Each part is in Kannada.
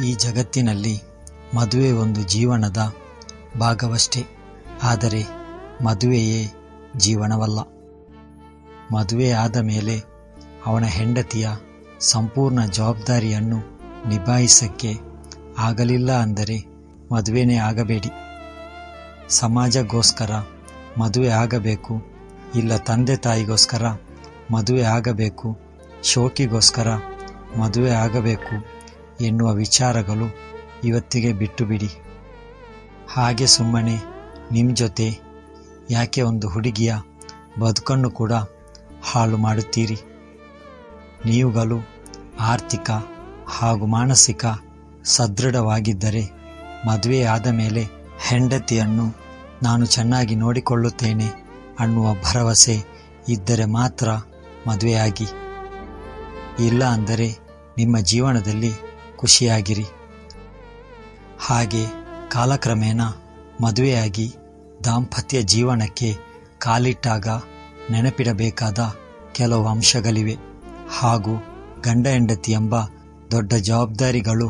ಈ ಜಗತ್ತಿನಲ್ಲಿ ಮದುವೆ ಒಂದು ಜೀವನದ ಭಾಗವಷ್ಟೇ. ಆದರೆ ಮದುವೆಯೇ ಜೀವನವಲ್ಲ. ಮದುವೆ ಆದ ಮೇಲೆ ಅವನ ಹೆಂಡತಿಯ ಸಂಪೂರ್ಣ ಜವಾಬ್ದಾರಿಯನ್ನು ನಿಭಾಯಿಸಕ್ಕೆ ಆಗಲಿಲ್ಲ ಅಂದರೆ ಮದುವೆನೇ ಆಗಬೇಡಿ. ಸಮಾಜಕ್ಕೋಸ್ಕರ ಮದುವೆ ಆಗಬೇಕು, ಇಲ್ಲ ತಂದೆ ತಾಯಿಗೋಸ್ಕರ ಮದುವೆ ಆಗಬೇಕು, ಶೋಕಿಗೋಸ್ಕರ ಮದುವೆ ಆಗಬೇಕು ಎನ್ನುವ ವಿಚಾರಗಳು ಇವತ್ತಿಗೆ ಬಿಟ್ಟು ಬಿಡಿ. ಹಾಗೆ ಸುಮ್ಮನೆ ನಿಮ್ಮ ಜೊತೆ ಯಾಕೆ ಒಂದು ಹುಡುಗಿಯ ಬದುಕನ್ನು ಕೂಡ ಹಾಳು ಮಾಡುತ್ತೀರಿ? ನೀವುಗಳು ಆರ್ಥಿಕ ಹಾಗೂ ಮಾನಸಿಕ ಸದೃಢವಾಗಿದ್ದರೆ ಮದುವೆ ಆದ ಮೇಲೆ ಹೆಂಡತಿಯನ್ನು ನಾನು ಚೆನ್ನಾಗಿ ನೋಡಿಕೊಳ್ಳುತ್ತೇನೆ ಅನ್ನುವ ಭರವಸೆ ಇದ್ದರೆ ಮಾತ್ರ ಮದುವೆಯಾಗಿ. ಇಲ್ಲ ಅಂದರೆ ನಿಮ್ಮ ಜೀವನದಲ್ಲಿ ಖುಷಿಯಾಗಿರಿ. ಹಾಗೆ ಕಾಲಕ್ರಮೇಣ ಮದುವೆಯಾಗಿ ದಾಂಪತ್ಯ ಜೀವನಕ್ಕೆ ಕಾಲಿಟ್ಟಾಗ ನೆನಪಿಡಬೇಕಾದ ಕೆಲವು ಅಂಶಗಳಿವೆ. ಹಾಗೂ ಗಂಡ ಹೆಂಡತಿ ಎಂಬ ದೊಡ್ಡ ಜವಾಬ್ದಾರಿಗಳು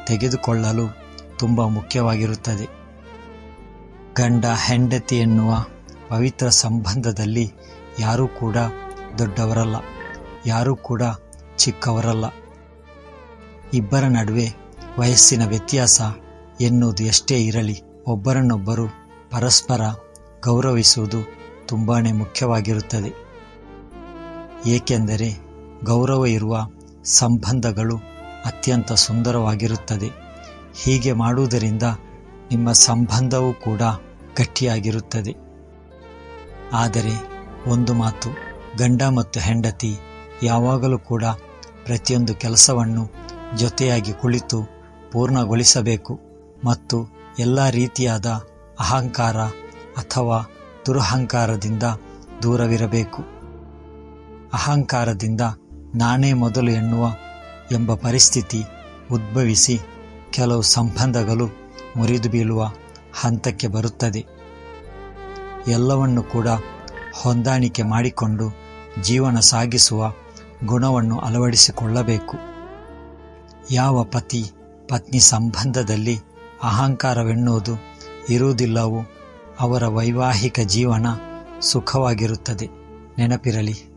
ತೆಗೆದುಕೊಳ್ಳಲು ತುಂಬ ಮುಖ್ಯವಾಗಿರುತ್ತದೆ. ಗಂಡ ಹೆಂಡತಿ ಎನ್ನುವ ಪವಿತ್ರ ಸಂಬಂಧದಲ್ಲಿ ಯಾರೂ ಕೂಡ ದೊಡ್ಡವರಲ್ಲ, ಯಾರೂ ಕೂಡ ಚಿಕ್ಕವರಲ್ಲ. ಇಬ್ಬರ ನಡುವೆ ವಯಸ್ಸಿನ ವ್ಯತ್ಯಾಸ ಎನ್ನುವುದು ಎಷ್ಟೇ ಇರಲಿ, ಒಬ್ಬರನ್ನೊಬ್ಬರು ಪರಸ್ಪರ ಗೌರವಿಸುವುದು ತುಂಬಾ ಮುಖ್ಯವಾಗಿರುತ್ತದೆ. ಏಕೆಂದರೆ ಗೌರವ ಇರುವ ಸಂಬಂಧಗಳು ಅತ್ಯಂತ ಸುಂದರವಾಗಿರುತ್ತದೆ. ಹೀಗೆ ಮಾಡುವುದರಿಂದ ನಿಮ್ಮ ಸಂಬಂಧವೂ ಕೂಡ ಗಟ್ಟಿಯಾಗಿರುತ್ತದೆ. ಆದರೆ ಒಂದು ಮಾತು, ಗಂಡ ಮತ್ತು ಹೆಂಡತಿ ಯಾವಾಗಲೂ ಕೂಡ ಪ್ರತಿಯೊಂದು ಕೆಲಸವನ್ನು ಜೊತೆಯಾಗಿ ಕುಳಿತು ಪೂರ್ಣಗೊಳಿಸಬೇಕು ಮತ್ತು ಎಲ್ಲ ರೀತಿಯಾದ ಅಹಂಕಾರ ಅಥವಾ ದುರಹಂಕಾರದಿಂದ ದೂರವಿರಬೇಕು. ಅಹಂಕಾರದಿಂದ ನಾನೇ ಮೊದಲು ಎಂಬ ಪರಿಸ್ಥಿತಿ ಉದ್ಭವಿಸಿ ಕೆಲವು ಸಂಬಂಧಗಳು ಮುರಿದು ಬೀಳುವ ಹಂತಕ್ಕೆ ಬರುತ್ತದೆ. ಎಲ್ಲವನ್ನು ಕೂಡ ಹೊಂದಾಣಿಕೆ ಮಾಡಿಕೊಂಡು ಜೀವನ ಸಾಗಿಸುವ ಗುಣವನ್ನು ಅಳವಡಿಸಿಕೊಳ್ಳಬೇಕು. ಯಾವ ಪತಿ ಪತ್ನಿ ಸಂಬಂಧದಲ್ಲಿ ಅಹಂಕಾರವೆನ್ನುವುದು ಇರುವುದಿಲ್ಲವೋ ಅವರ ವೈವಾಹಿಕ ಜೀವನ ಸುಖವಾಗಿರುತ್ತದೆ. ನೆನಪಿರಲಿ.